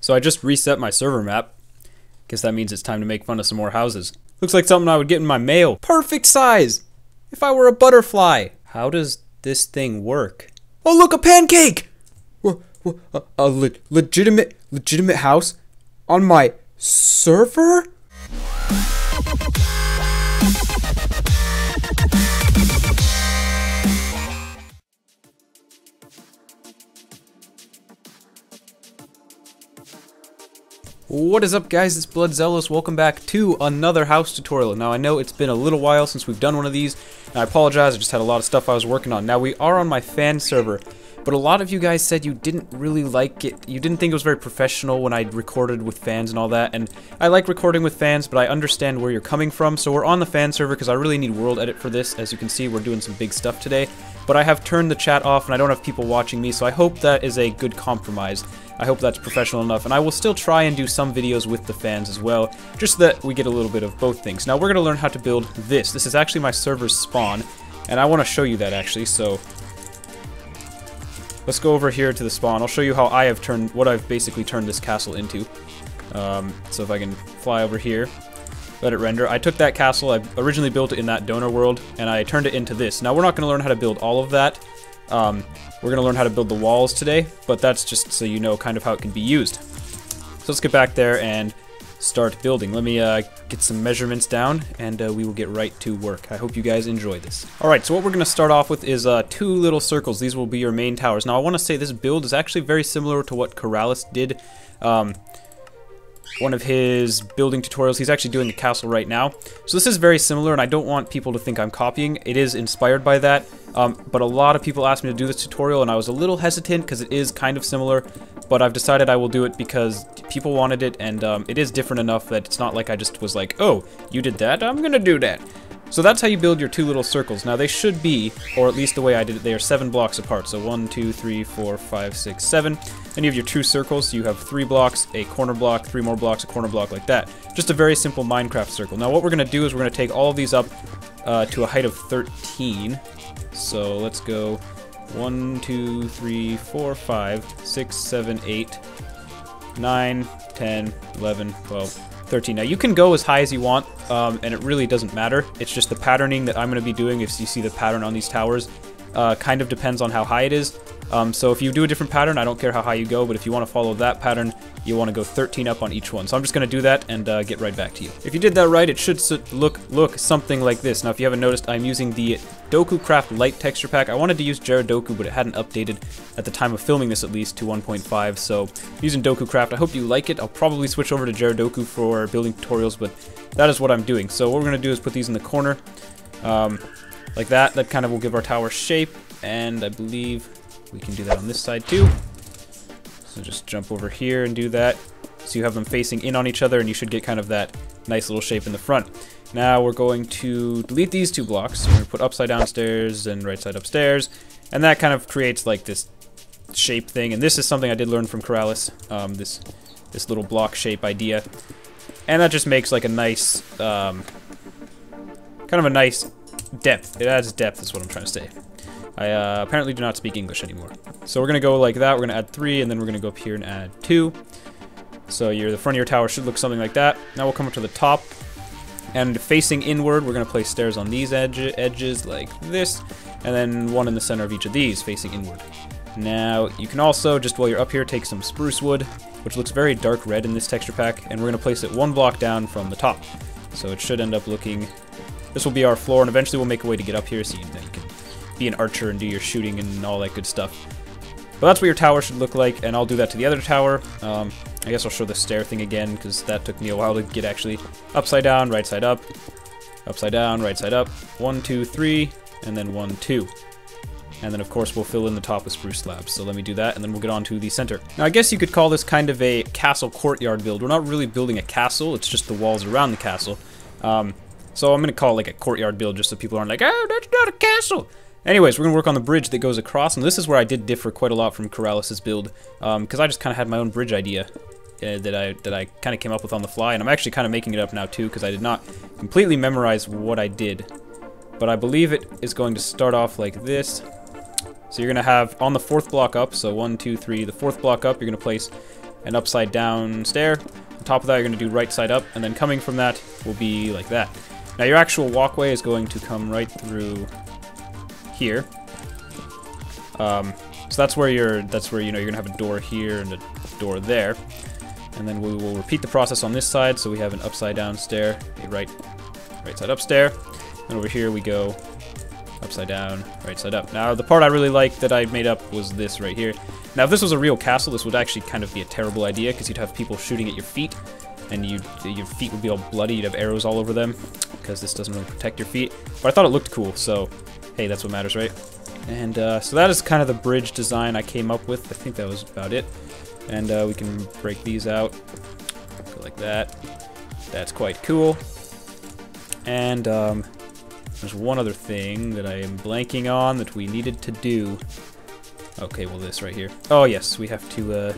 So I just reset my server map. Guess that means it's time to make fun of some more houses. Looks like something I would get in my mail. Perfect size! If I were a butterfly! How does this thing work? Oh look, a pancake! A legitimate house? On my server? What is up, guys? It's BloodZelos. Welcome back to another house tutorial. Now, I know it's been a little while since we've done one of these, and I apologize, I just had a lot of stuff I was working on. Now, we are on my fan server, but a lot of you guys said you didn't really like it. You didn't think it was very professional when I recorded with fans and all that, and I like recording with fans, but I understand where you're coming from. So we're on the fan server because I really need world edit for this. As you can see, we're doing some big stuff today, but I have turned the chat off and I don't have people watching me, so I hope that is a good compromise. I hope that's professional enough, and I will still try and do some videos with the fans as well, just so that we get a little bit of both things. Now, we're going to learn how to build this. This is actually my server's spawn, and I want to show you that, actually, so let's go over here to the spawn. I'll show you how I have turned, what I've basically turned this castle into. So if I can fly over here, let it render. I took that castle, I originally built it in that donor world, and I turned it into this. Now, we're not going to learn how to build all of that. We're going to learn how to build the walls today, but that's just so you know kind of how it can be used. So let's get back there and start building. Let me get some measurements down, and we will get right to work. I hope you guys enjoy this. Alright, so what we're going to start off with is 2 little circles. These will be your main towers. Now, I want to say this build is actually very similar to what Corrales did. One of his building tutorials. He's actually doing a castle right now. So this is very similar, and I don't want people to think I'm copying. It is inspired by that, but a lot of people asked me to do this tutorial, and I was a little hesitant because it is kind of similar, but I've decided I will do it because people wanted it, and it is different enough that it's not like I just was like, oh, you did that? I'm gonna do that. So that's how you build your 2 little circles. Now they should be, or at least the way I did it, they are 7 blocks apart. So 1, 2, 3, 4, 5, 6, 7. Then you have your 2 circles. So you have 3 blocks, a corner block, 3 more blocks, a corner block, like that. Just a very simple Minecraft circle. Now what we're going to do is we're going to take all of these up to a height of 13. So let's go 1, 2, 3, 4, 5, 6, 7, 8, 9, 10, 11, 12, 13. Now you can go as high as you want, and it really doesn't matter. It's just the patterning that I'm going to be doing. If you see the pattern on these towers, kind of depends on how high it is. So if you do a different pattern, I don't care how high you go, but if you want to follow that pattern, you want to go 13 up on each one. So I'm just going to do that and get right back to you. If you did that right, it should look something like this. Now if you haven't noticed, I'm using the DokuCraft Light texture pack. I wanted to use Jaradoku, but it hadn't updated at the time of filming this, at least, to 1.5. So I'm using DokuCraft. I hope you like it. I'll probably switch over to Jaradoku for building tutorials, but that is what I'm doing. So what we're going to do is put these in the corner like that. That kind of will give our tower shape, and I believe we can do that on this side too. So just jump over here and do that. So you have them facing in on each other, and you should get kind of that nice little shape in the front. Now we're going to delete these 2 blocks. We're going to put upside down stairs and right side upstairs, and that kind of creates like this shape thing. And this is something I did learn from Corrales, this little block shape idea, and that just makes like a nice kind of a nice depth. It adds depth, is what I'm trying to say. I apparently do not speak English anymore. So we're going to go like that. We're going to add 3, and then we're going to go up here and add 2. So the front of your tower should look something like that. Now we'll come up to the top, and facing inward, we're going to place stairs on these edges like this, and then 1 in the center of each of these facing inward. Now you can also, just while you're up here, take some spruce wood, which looks very dark red in this texture pack, and we're going to place it 1 block down from the top. So it should end up looking, this will be our floor, and eventually we'll make a way to get up here so you can be an archer and do your shooting and all that good stuff. But that's what your tower should look like, and I'll do that to the other tower. I guess I'll show the stair thing again, because that took me a while to get actually. Upside down, right side up, upside down, right side up, 1, 2, 3, and then 1, 2. And then of course we'll fill in the top with spruce slabs. So let me do that, and then we'll get on to the center. Now I guess you could call this kind of a castle courtyard build. We're not really building a castle, it's just the walls around the castle. So I'm going to call it like a courtyard build, just so people aren't like, oh, that's not a castle. Anyways, we're going to work on the bridge that goes across, and this is where I did differ quite a lot from Corrales' build, because I just kind of had my own bridge idea that I kind of came up with on the fly, and I'm actually kind of making it up now too, because I did not completely memorize what I did. But I believe it is going to start off like this. So you're going to have, on the 4th block up, so 1, 2, 3, the 4th block up, you're going to place an upside down stair. On top of that, you're going to do right side up, and then coming from that will be like that. Now your actual walkway is going to come right through here. So that's where you know you're gonna have a door here and a door there, and then we will repeat the process on this side. So we have an upside down stair, a right side up stair, and over here we go upside down, right side up. Now the part I really liked that I made up was this right here. Now if this was a real castle, this would actually kind of be a terrible idea because you'd have people shooting at your feet, and your feet would be all bloody. You'd have arrows all over them because this doesn't really protect your feet. But I thought it looked cool, so hey, that's what matters, right? And so that is kind of the bridge design I came up with. I think that was about it. And we can break these out. Go like that. That's quite cool. And there's one other thing that I am blanking on that we needed to do. Okay, well this right here. Oh yes, we have to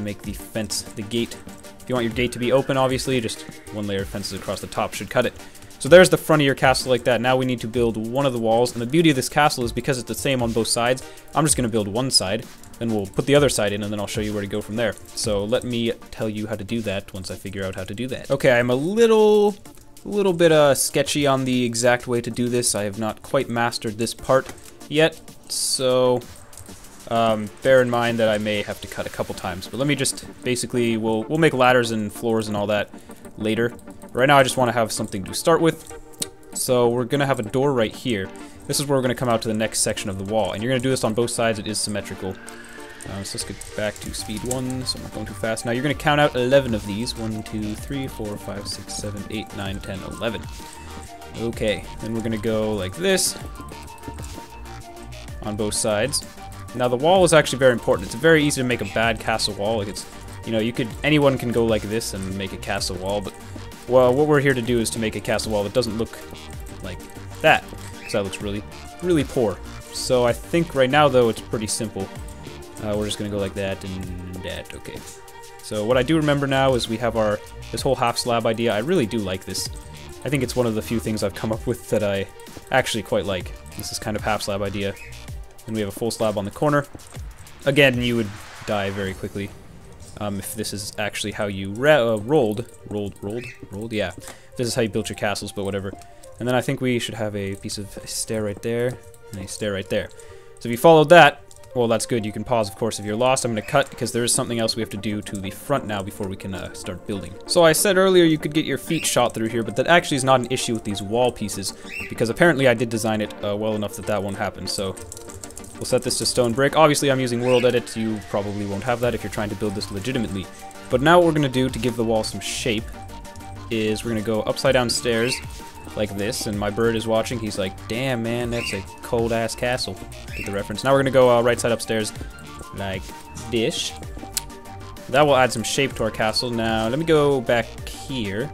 make the fence, the gate. If you want your gate to be open, obviously, just one layer of fences across the top should cut it. So there's the front of your castle like that. Now we need to build one of the walls, and the beauty of this castle is because it's the same on both sides, I'm just going to build one side, then we'll put the other side in, and then I'll show you where to go from there. So let me tell you how to do that once I figure out how to do that. Okay, I'm a little bit sketchy on the exact way to do this. I have not quite mastered this part yet, so bear in mind that I may have to cut a couple times. But let me just basically, we'll make ladders and floors and all that later. Right now I just want to have something to start with. So we're going to have a door right here. This is where we're going to come out to the next section of the wall. And you're going to do this on both sides. It is symmetrical. So let's get back to speed 1 so I'm not going too fast. Now you're going to count out 11 of these. 1, 2, 3, 4, 5, 6, 7, 8, 9, 10, 11. Okay, then we're going to go like this on both sides. Now the wall is actually very important. It's very easy to make a bad castle wall. Like it's, you know, anyone can go like this and make a castle wall, but well, what we're here to do is to make a castle wall that doesn't look like that, because that looks really, really poor. So I think right now, though, it's pretty simple. We're just going to go like that and that. Okay. So what I do remember now is we have this whole half slab idea. I really do like this. I think it's one of the few things I've come up with that I actually quite like. This is kind of half slab idea. And we have a full slab on the corner. Again, you would die very quickly. If this is actually how you rolled, yeah. This is how you built your castles, but whatever. And then I think we should have a piece of stair right there, and a stair right there. So if you followed that, well, that's good. You can pause, of course, if you're lost. I'm going to cut, because there is something else we have to do to the front now before we can start building. So I said earlier you could get your feet shot through here, but that actually is not an issue with these wall pieces, because apparently I did design it well enough that that won't happen, so we'll set this to stone brick. Obviously, I'm using World Edit. You probably won't have that if you're trying to build this legitimately. But now what we're going to do to give the wall some shape is we're going to go upside down stairs like this. And my bird is watching. He's like, damn, man, that's a cold-ass castle. Get the reference. Now we're going to go right side upstairs like this. That will add some shape to our castle. Now, let me go back here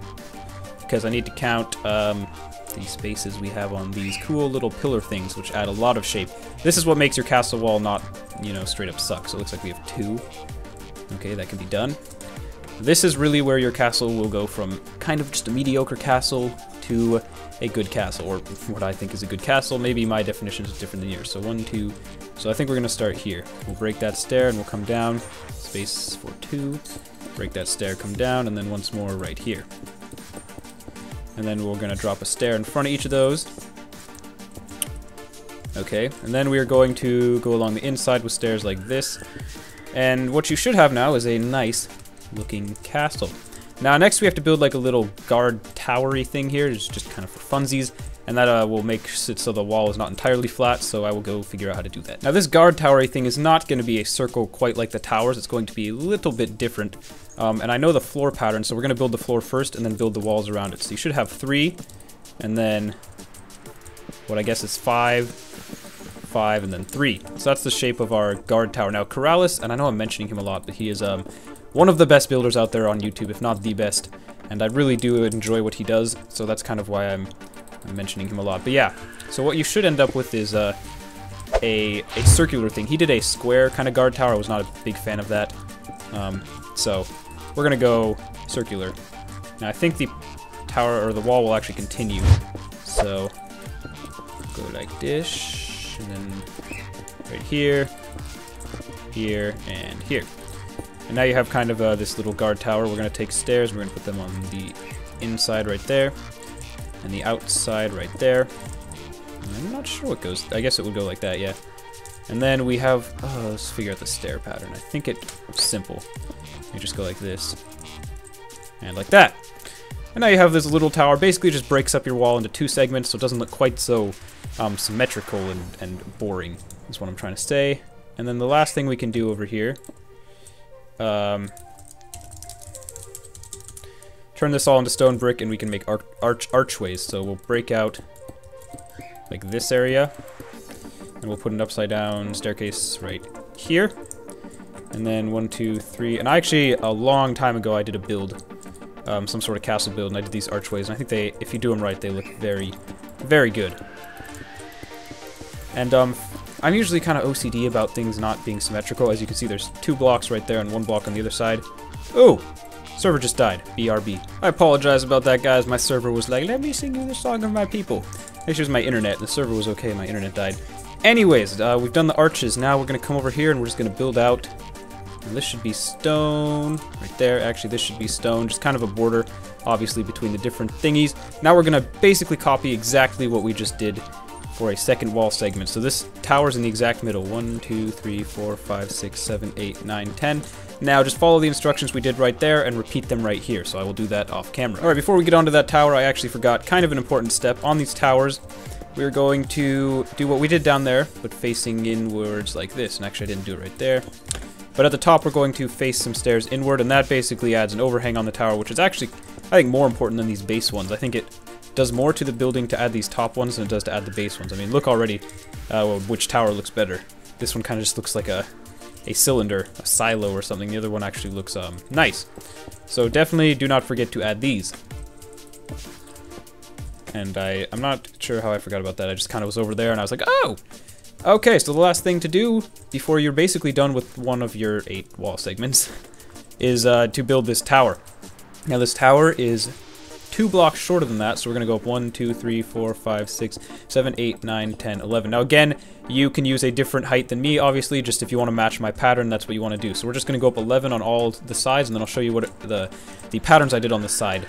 because I need to count these spaces we have on these cool little pillar things, which add a lot of shape. This is what makes your castle wall not, you know, straight up suck. So it looks like we have 2. Okay, that can be done. This is really where your castle will go from kind of just a mediocre castle to a good castle, or what I think is a good castle. Maybe my definition is different than yours. So 1, 2. So I think we're going to start here. We'll break that stair and we'll come down. Space for 2. Break that stair, come down, and then once more right here. And then we're going to drop a stair in front of each of those. Okay, and then we are going to go along the inside with stairs like this. And what you should have now is a nice looking castle. Now next we have to build like a little guard towery thing here. It's just kind of for funsies. And that will make it so the wall is not entirely flat, so I will go figure out how to do that. Now this guard towery thing is not going to be a circle quite like the towers. It's going to be a little bit different. And I know the floor pattern, so we're going to build the floor first and then build the walls around it. So you should have 3, and then what I guess is 5, 5, and then 3. So that's the shape of our guard tower. Now Corrales, and I know I'm mentioning him a lot, but he is one of the best builders out there on YouTube, if not the best. And I really do enjoy what he does, so that's kind of why I'm mentioning him a lot. But yeah, so what you should end up with is a circular thing. He did a square kind of guard tower. I was not a big fan of that. So we're gonna go circular. Now I think the tower or the wall will actually continue. So go like this, and then right here, here, and here. And now you have kind of this little guard tower. We're going to take stairs. We're going to put them on the inside right there. And the outside right there. And I'm not sure what goes... I guess it would go like that, yeah. And then we have... Oh, let's figure out the stair pattern. I think it's simple. You just go like this. And like that. And now you have this little tower. Basically it just breaks up your wall into 2 segments, so it doesn't look quite so symmetrical and boring, is what I'm trying to say. And then the last thing we can do over here... turn this all into stone brick, and we can make archways. So we'll break out like this area, and we'll put an upside down staircase right here. And then 1, 2, 3. And actually, a long time ago, I did a build, some sort of castle build, and I did these archways. And I think they, if you do them right, they look very, very good. And I'm usually kind of OCD about things not being symmetrical. As you can see, there's 2 blocks right there and 1 block on the other side. Oh! Server just died. BRB. I apologize about that, guys. My server was like, let me sing you the song of my people. Actually, it was my internet. The server was okay. My internet died. Anyways, we've done the arches. Now we're going to come over here and we're just going to build out. And this should be stone right there. Actually, this should be stone. Just kind of a border, obviously, between the different thingies. Now we're going to basically copy exactly what we just did for a second wall segment. So this tower's in the exact middle. 1, 2, 3, 4, 5, 6, 7, 8, 9, 10. Now just follow the instructions we did right there and repeat them right here. So I will do that off camera. Alright, before we get onto that tower, I actually forgot kind of an important step. On these towers, we're going to do what we did down there, but facing inwards like this. And actually I didn't do it right there. But at the top we're going to face some stairs inward, and that basically adds an overhang on the tower, which is actually, I think, more important than these base ones. I think it does more to the building to add these top ones than it does to add the base ones. I mean, look already which tower looks better. This one kind of just looks like a cylinder, a silo or something. The other one actually looks nice. So definitely do not forget to add these. And I'm not sure how I forgot about that. I just kind of was over there and I was like, oh! Okay, so the last thing to do before you're basically done with one of your 8 wall segments is to build this tower. Now this tower is 2 blocks shorter than that, so we're going to go up 1, 2, 3, 4, 5, 6, 7, 8, 9, 10, 11. Now again, you can use a different height than me, obviously, just if you want to match my pattern, that's what you want to do. So we're just going to go up 11 on all the sides, and then I'll show you what the patterns I did on the side.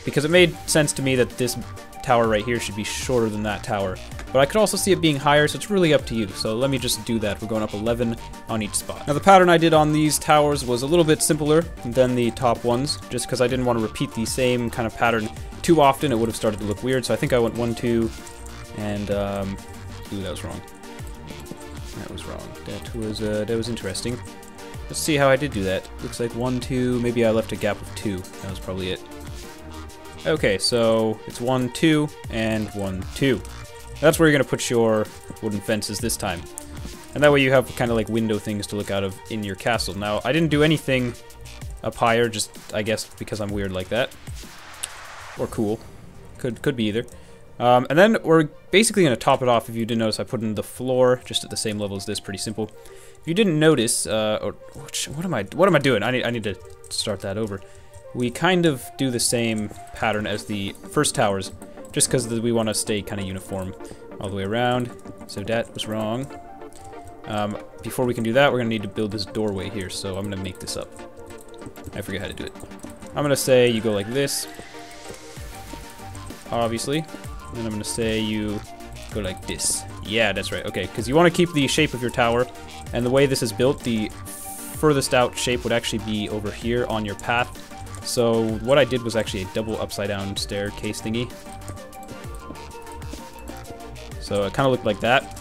Because it made sense to me that this tower right here should be shorter than that tower. But I could also see it being higher, so it's really up to you. So let me just do that. We're going up 11 on each spot. Now the pattern I did on these towers was a little bit simpler than the top ones, just because I didn't want to repeat the same kind of pattern too often. It would have started to look weird. So I think I went 1, 2, and ooh, that was wrong. That was wrong. That was interesting. Let's see how I did do that. Looks like 1, 2. Maybe I left a gap of 2. That was probably it. Okay, so it's 1, 2, and 1, 2. That's where you're going to put your wooden fences this time. And that way you have kind of like window things to look out of in your castle. Now, I didn't do anything up higher, just, I guess, because I'm weird like that. Or cool. Could be either. And then we're basically going to top it off. If you didn't notice, I put in the floor just at the same level as this. Pretty simple. If you didn't notice, what am I doing? I need to start that over. We kind of do the same pattern as the first towers, just because we want to stay kind of uniform all the way around. So that was wrong. Before we can do that, we're going to need to build this doorway here, so I'm going to make this up. I forget how to do it. I'm going to say you go like this, obviously. Then I'm going to say you go like this. Yeah, that's right. Okay, because you want to keep the shape of your tower, and the way this is built, the furthest out shape would actually be over here on your path. So what I did was actually a double upside down staircase thingy. So it kind of looked like that.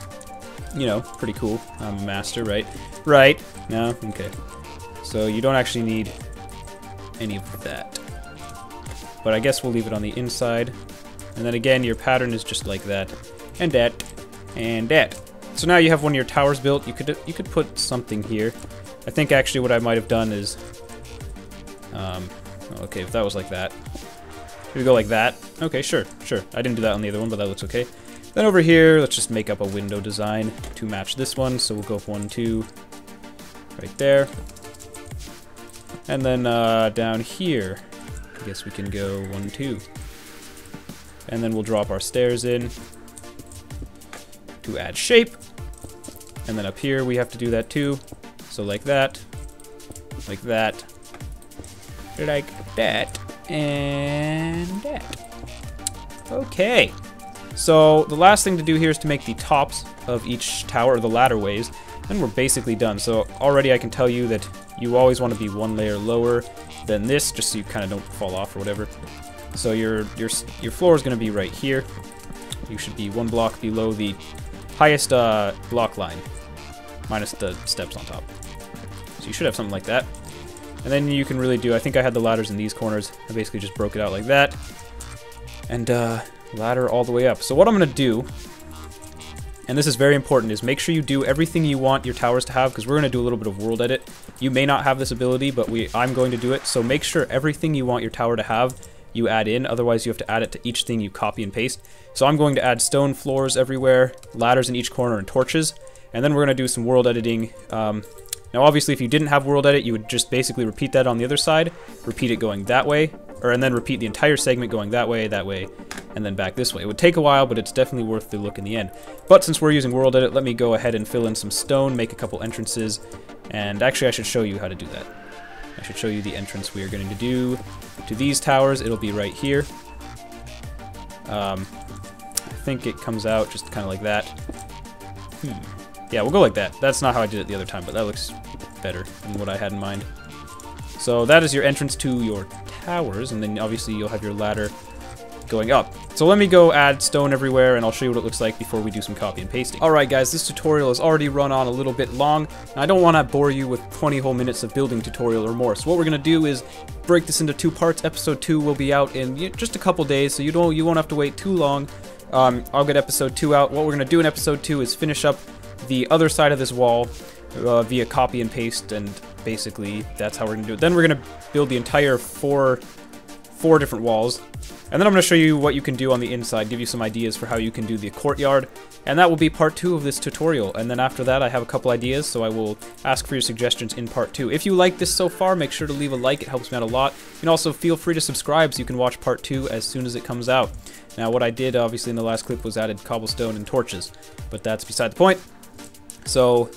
You know, pretty cool. I'm a master, right? Right. No? Okay. So you don't actually need any of that. But I guess we'll leave it on the inside. And then again, your pattern is just like that. And that. And that. So now you have one of your towers built. You could put something here. I think actually what I might have done is... okay, if that was like that. Should we go like that? Okay, sure. I didn't do that on the other one, but that looks okay. Then over here, let's just make up a window design to match this one. So we'll go up 1, 2, right there. And then down here, I guess we can go 1, 2. And then we'll drop our stairs in to add shape. And then up here, we have to do that too. So like that. like that, and that. Okay. So the last thing to do here is to make the tops of each tower, or the ladderways, and we're basically done. So already I can tell you that you always want to be one layer lower than this, just so you kind of don't fall off or whatever. So your floor is going to be right here. You should be one block below the highest block line, minus the steps on top. So you should have something like that. And then you can really do, I think I had the ladders in these corners. I basically just broke it out like that. And ladder all the way up. So what I'm going to do, and this is very important, is make sure you do everything you want your towers to have, because we're going to do a little bit of world edit. You may not have this ability, but I'm going to do it. So make sure everything you want your tower to have, you add in. Otherwise, you have to add it to each thing you copy and paste. So I'm going to add stone floors everywhere, ladders in each corner, and torches. And then we're going to do some world editing. Now, obviously, if you didn't have world edit, you would just basically repeat that on the other side, repeat it going that way, and then repeat the entire segment going that way, and then back this way. It would take a while, but it's definitely worth the look in the end. But since we're using world edit, let me go ahead and fill in some stone, make a couple entrances, and actually I should show you how to do that. I should show you the entrance we are going to do to these towers. It'll be right here. I think it comes out just kind of like that. Yeah, we'll go like that. That's not how I did it the other time, but that looks better than what I had in mind. So that is your entrance to your towers, and then obviously you'll have your ladder going up. So let me go add stone everywhere, and I'll show you what it looks like before we do some copy and pasting. Alright guys, this tutorial has already run on a little bit long, and I don't want to bore you with 20 whole minutes of building tutorial or more. So what we're going to do is break this into 2 parts. Episode 2 will be out in just a couple days, so you won't have to wait too long. I'll get episode 2 out. What we're going to do in episode 2 is finish up the other side of this wall via copy and paste, and basically that's how we're going to do it. Then we're going to build the entire four different walls, and then I'm going to show you what you can do on the inside, give you some ideas for how you can do the courtyard, and that will be part 2 of this tutorial. And then after that I have a couple ideas, so I will ask for your suggestions in part 2. If you like this so far, make sure to leave a like, it helps me out a lot. You can also feel free to subscribe so you can watch part 2 as soon as it comes out. Now what I did obviously in the last clip was added cobblestone and torches, but that's beside the point. So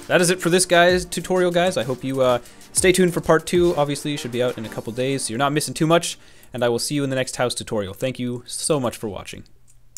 that is it for this tutorial, guys. I hope you stay tuned for part 2. Obviously, it should be out in a couple days, so you're not missing too much. And I will see you in the next house tutorial. Thank you so much for watching.